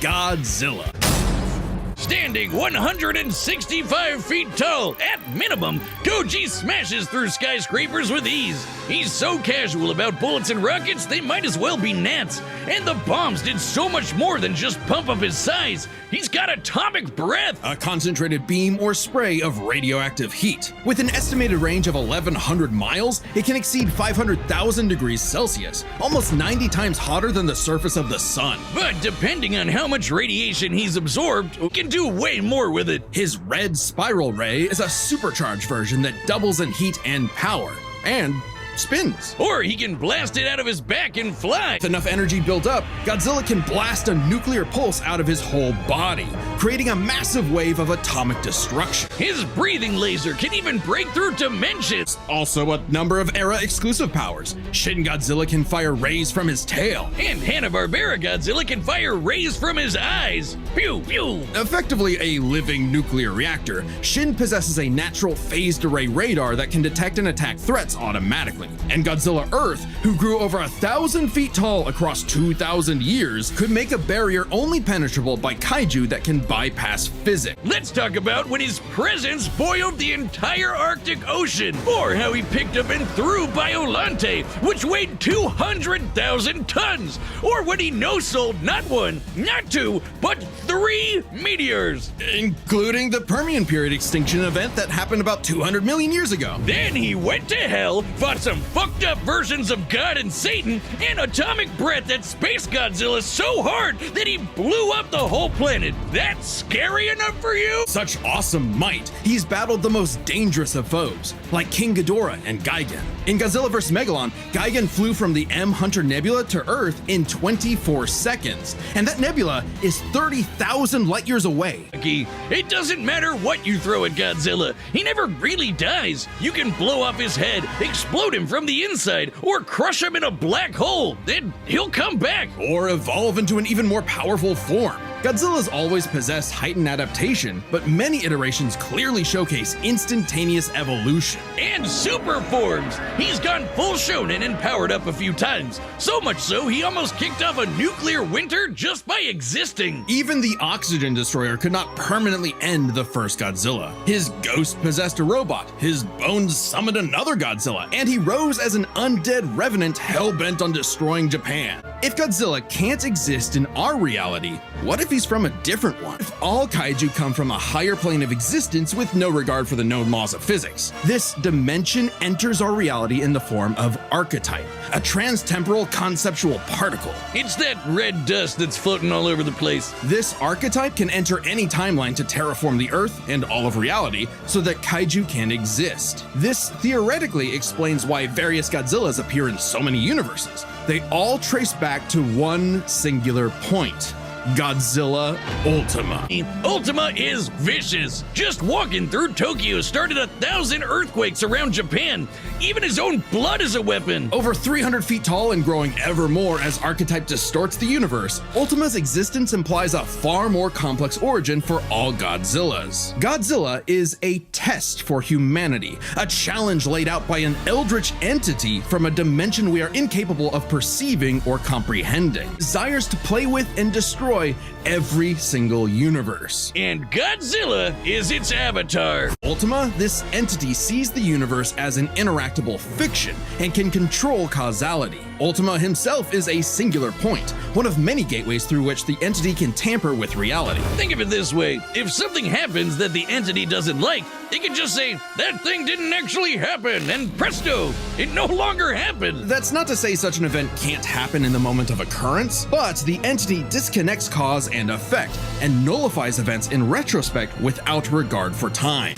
Godzilla. Standing 165 feet tall, at minimum, Koji smashes through skyscrapers with ease. He's so casual about bullets and rockets, they might as well be gnats. And the bombs did so much more than just pump up his size. He's got atomic breath! A concentrated beam or spray of radioactive heat. With an estimated range of 1,100 miles, it can exceed 500,000 degrees Celsius, almost 90 times hotter than the surface of the sun. But depending on how much radiation he's absorbed, he can do way more with it. His red spiral ray is a supercharged version that doubles in heat and power, and spins. Or he can blast it out of his back and fly. With enough energy built up, Godzilla can blast a nuclear pulse out of his whole body, creating a massive wave of atomic destruction. His breathing laser can even break through dimensions. Also a number of era-exclusive powers. Shin Godzilla can fire rays from his tail. And Hanna-Barbera Godzilla can fire rays from his eyes. Pew, pew. Effectively a living nuclear reactor, Shin possesses a natural phased array radar that can detect and attack threats automatically. And Godzilla Earth, who grew over 1,000 feet tall across 2,000 years, could make a barrier only penetrable by kaiju that can bypass physics. Let's talk about when his presence boiled the entire Arctic Ocean, or how he picked up and threw Biolante, which weighed 200,000 tons, or when he no-sold not one, not two, but 3 meteors. Including the Permian period extinction event that happened about 200 million years ago. Then he went to hell, fought some fucked up versions of God and Satan, and atomic breath that Space Godzilla so hard that he blew up the whole planet. That's scary enough for you? Such awesome might, he's battled the most dangerous of foes, like King Ghidorah and Gigan. In Godzilla vs. Megalon, Gigan flew from the M Hunter Nebula to Earth in 24 seconds, and that nebula is 30,000 light years away. It doesn't matter what you throw at Godzilla, he never really dies. You can blow off his head, explode him from the inside, or crush him in a black hole, then he'll come back. Or evolve into an even more powerful form. Godzilla's always possessed heightened adaptation, but many iterations clearly showcase instantaneous evolution. And super forms! He's gone full shonen and powered up a few times. So much so, he almost kicked off a nuclear winter just by existing. Even the Oxygen Destroyer could not permanently end the first Godzilla. His ghost possessed a robot, his bones summoned another Godzilla, and he rose as an undead revenant hell-bent on destroying Japan. If Godzilla can't exist in our reality, what if he's from a different one? If all kaiju come from a higher plane of existence with no regard for the known laws of physics, this dimension enters our reality in the form of archetype, a transtemporal conceptual particle. It's that red dust that's floating all over the place. This archetype can enter any timeline to terraform the Earth and all of reality so that kaiju can exist. This theoretically explains why various Godzillas appear in so many universes. They all trace back to one singular point: Godzilla Ultima. Ultima is vicious. Just walking through Tokyo started 1,000 earthquakes around Japan. Even his own blood is a weapon. Over 300 feet tall and growing ever more as archetype distorts the universe, Ultima's existence implies a far more complex origin for all Godzillas. Godzilla is a test for humanity, a challenge laid out by an eldritch entity from a dimension we are incapable of perceiving or comprehending. Desires to play with and destroy every single universe. And Godzilla is its avatar. Ultima, this entity sees the universe as an interactable fiction and can control causality. Ultima himself is a singular point, one of many gateways through which the entity can tamper with reality. Think of it this way: if something happens that the entity doesn't like, it can just say, "That thing didn't actually happen," and presto, it no longer happened. That's not to say such an event can't happen in the moment of occurrence, but the entity disconnects cause and effect and nullifies events in retrospect without regard for time.